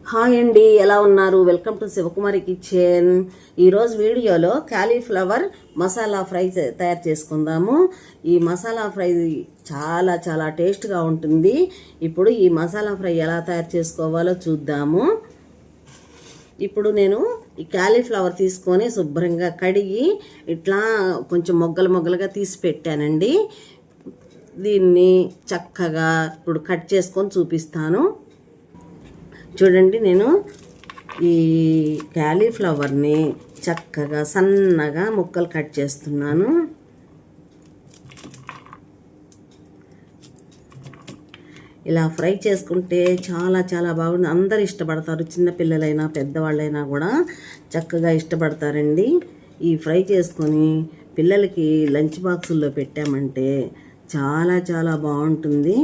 Hi అండి, ఎలా ఉన్నారు? Welcome to Shivakumari kitchen. ఈరోజు వీడియోలో క్యాలీఫ్లవర్ మసాలా ఫ్రై తయారు చేసుకుందాము. ఈ మసాలా ఫ్రై చాలా చాలా టేస్ట్గా ఉంటుంది. ఇప్పుడు ఈ మసాలా ఫ్రై ఎలా తయారు చేసుకోవాలో చూద్దాము. ఇప్పుడు నేను ఈ క్యాలీఫ్లవర్ తీసుకొని శుభ్రంగా కడిగి ఇట్లా కొంచెం మొగ్గలుగా తీసి పెట్టానండి. దీన్ని చక్కగా ఇప్పుడు కట్ చేసుకొని చూపిస్తాను. చూడండి, నేను ఈ క్యాలీఫ్లవర్ని చక్కగా సన్నగా ముక్కలు కట్ చేస్తున్నాను. ఇలా ఫ్రై చేసుకుంటే చాలా చాలా బాగుంది. అందరు ఇష్టపడతారు, చిన్నపిల్లలైనా పెద్దవాళ్ళైనా కూడా చక్కగా ఇష్టపడతారండి. ఈ ఫ్రై చేసుకొని పిల్లలకి లంచ్ బాక్సుల్లో పెట్టామంటే చాలా చాలా బాగుంటుంది.